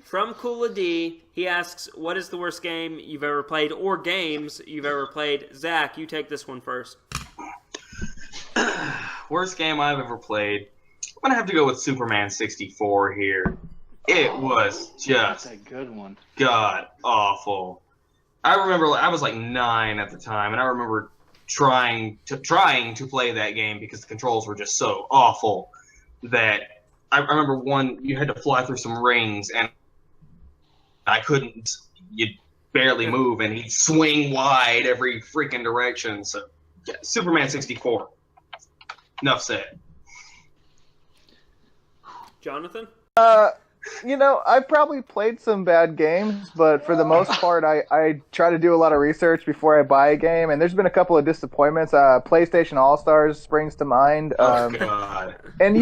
From Cooladee, he asks, what is the worst game you've ever played or games you've ever played? Zach, you take this one first. Worst game I've ever played. I'm going to have to go with Superman 64 here. It was just That's a good one. god awful. I remember I was like 9 at the time, and I remember trying to play that game because the controls were just so awful that I remember you had to fly through some rings, and I couldn't. You'd barely move, and he'd swing wide every freaking direction. So, yeah, Superman 64. Enough said. Jonathan? I probably played some bad games, but for the most part, I try to do a lot of research before I buy a game, and there's been a couple of disappointments. PlayStation All-Stars springs to mind. God. And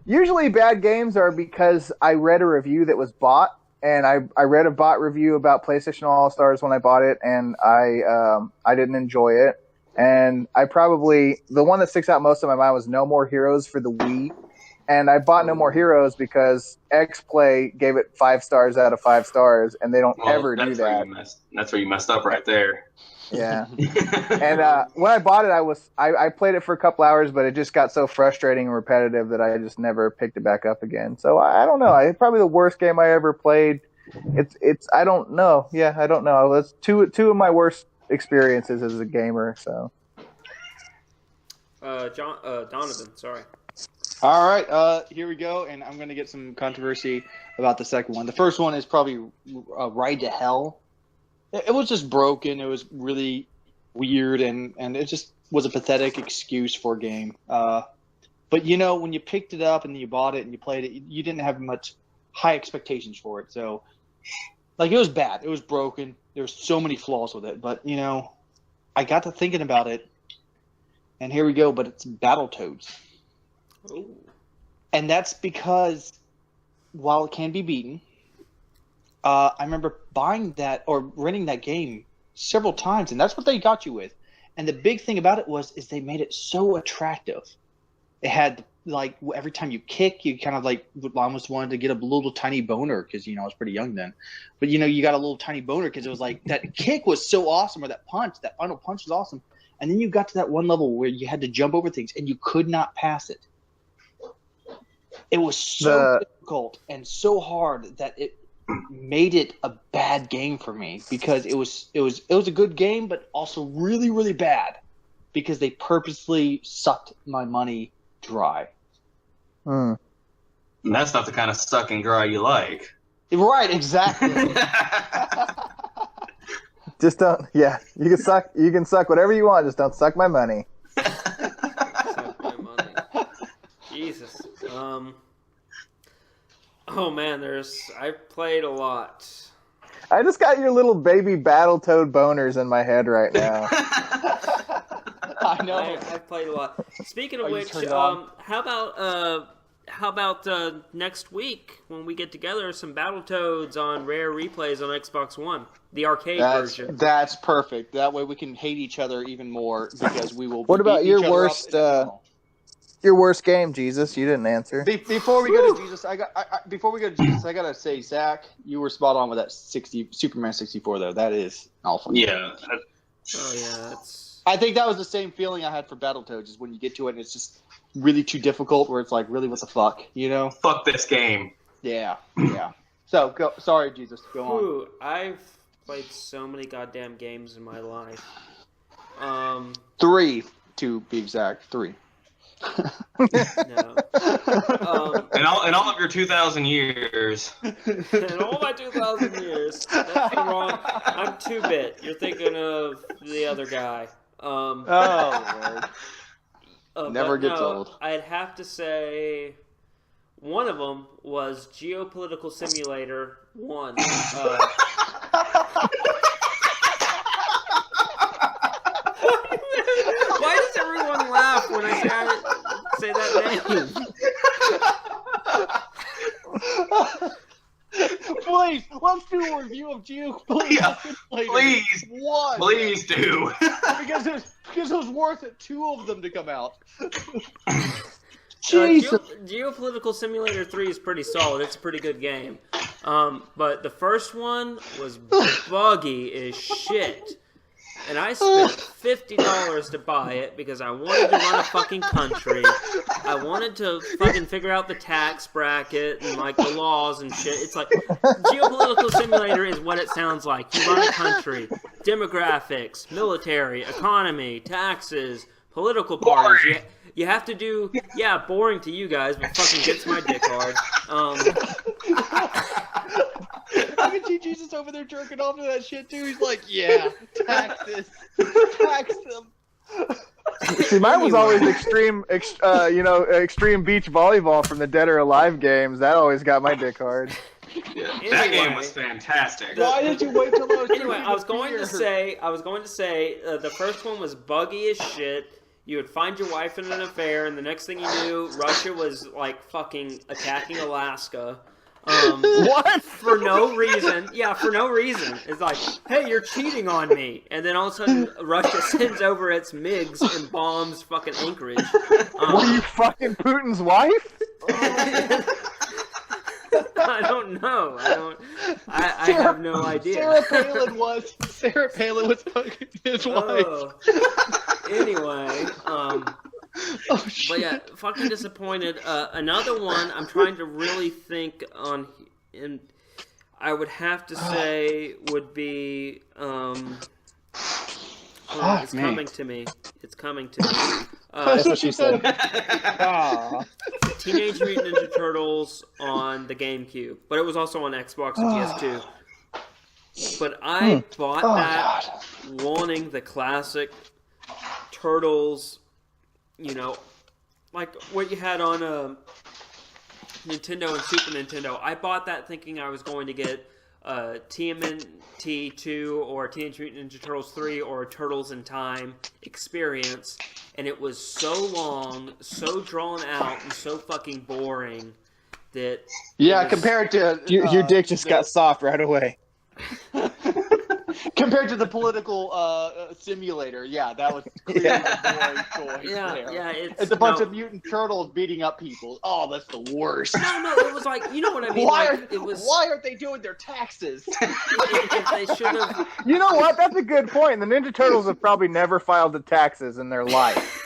usually bad games are because I read a review that was bought, and I read a bot review about PlayStation All-Stars when I bought it, and I didn't enjoy it. And the one that sticks out most in my mind was No More Heroes for the Wii. And I bought No More Heroes because XPlay gave it 5 stars out of 5 stars, and they don't ever do that. That's where you messed up right there. Yeah. And when I bought it, I played it for a couple hours, but it just got so frustrating and repetitive that I just never picked it back up again. So I don't know. It's probably the worst game I ever played. I don't know. Yeah, I don't know. That's two of my worst experiences as a gamer. So. Donovan, sorry. All right, here we go, and I'm going to get some controversy about the second one. The first one is probably Ride to Hell. It was just broken. It was really weird, and it just was a pathetic excuse for a game. But, when you picked it up and you bought it and you played it, you didn't have much high expectations for it. So, it was bad. It was broken. There were so many flaws with it. But, I got to thinking about it, and here we go, but it's Battletoads. Ooh. And that's because while it can be beaten, I remember buying that or renting that game several times, and that's what they got you with. And the big thing about it is they made it so attractive. It had every time you kick, you kind of almost wanted to get a little tiny boner because I was pretty young then. But you got a little tiny boner because it was that kick was so awesome, or that final punch was awesome. And then you got to that one level where you had to jump over things and you could not pass it. It was so difficult and so hard that it made it a bad game for me because it was a good game, but also really, really bad because they purposely sucked my money dry. And that's not the kind of sucking dry you like. Right, exactly. Just don't. Yeah, you can suck whatever you want. Just don't suck my money. Suck my money. Jesus. Oh man, I've played a lot. I just got your little baby Battletoad boners in my head right now. I know. I've played a lot. Speaking of which, how about next week when we get together some Battletoads on rare replays on Xbox One, the arcade version. That's perfect. That way we can hate each other even more because we will. What about your worst? Your worst game, Jesus? You didn't answer. Before we go to Jesus, I gotta say, Zach, you were spot on with that Superman 64 though. That is awful. Yeah. Oh yeah, that's. I think that was the same feeling I had for Battletoads. Is when you get to it and it's just really too difficult. Where it's really, what the fuck, Fuck this game. Yeah. So go. Sorry, Jesus. Go on. Ooh, I've played so many goddamn games in my life. 3 to be exact. 3. No. In all of your 2,000 years. In all my 2,000 years. That's wrong. I'm 2-bit. You're thinking of the other guy. Oh, Lord. Never gets old. I'd have to say one of them was Geopolitical Simulator 1. Why does everyone laugh when I say that name? Please, let's do a review of Geopolitical Simulator. Please do. because it was worth it, 2 of them to come out. Jesus. Geopolitical Simulator 3 is pretty solid. It's a pretty good game. But the first one was buggy as shit. And I spent $50 to buy it because I wanted to run a fucking country. I wanted to fucking figure out the tax bracket and like the laws and shit. It's like Geopolitical Simulator is what it sounds like. You run a country, demographics, military, economy, taxes, political parties. You have to do, boring to you guys, but fucking gets my dick hard. I can see Jesus over there jerking off to that shit too. He's like, yeah, tax them. See, mine was always extreme beach volleyball from the Dead or Alive games. That always got my dick hard. Yeah, that game was fantastic. Why did you wait till I was Anyway, I was going to say, the first one was buggy as shit. You would find your wife in an affair, and the next thing you knew, Russia was like fucking attacking Alaska. What? For no reason. Yeah, for no reason. It's like, hey, you're cheating on me. And then all of a sudden, Russia sends over its MiGs and bombs fucking Anchorage. Were you fucking Putin's wife? I don't know. I have no idea. Sarah Palin was fucking his wife. Anyway, but yeah, fucking disappointed. Another one I'm trying to really think on, and I would have to say would be it's coming to me. It's coming to me. That's what she said. Teenage Mutant Ninja Turtles on the GameCube, but it was also on Xbox and PS2. But I bought that wanting the classic Turtles, like what you had on Nintendo and Super Nintendo. I bought that thinking I was going to get TMNT 2 or Teenage Mutant Ninja Turtles 3 or Turtles in Time experience, and it was so long, so drawn out, and so fucking boring that... Yeah, compared to... Your dick just got soft right away. Compared to the political simulator, yeah, that was clearly the boring choice there. Yeah, it's a bunch of mutant turtles beating up people. Oh, that's the worst. No, it was like, you know what I mean? Why aren't they doing their taxes? If they should have... You know what? That's a good point. The Ninja Turtles have probably never filed the taxes in their life.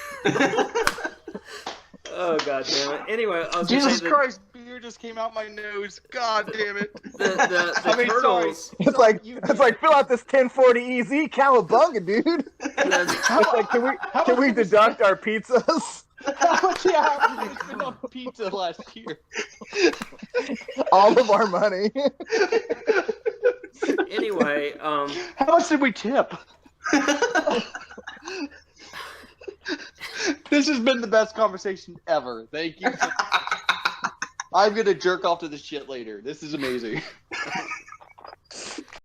Oh, God damn it. Anyway, I was Jesus Christ, beer just came out my nose. God damn it. The Turtles... It's like fill out this 1040 EZ cowabunga, dude. It's like, can we deduct our pizzas? How much you spent on pizza last year? All of our money. Anyway, how much did we tip? This has been the best conversation ever. Thank you. I'm gonna jerk off to this shit later. This is amazing.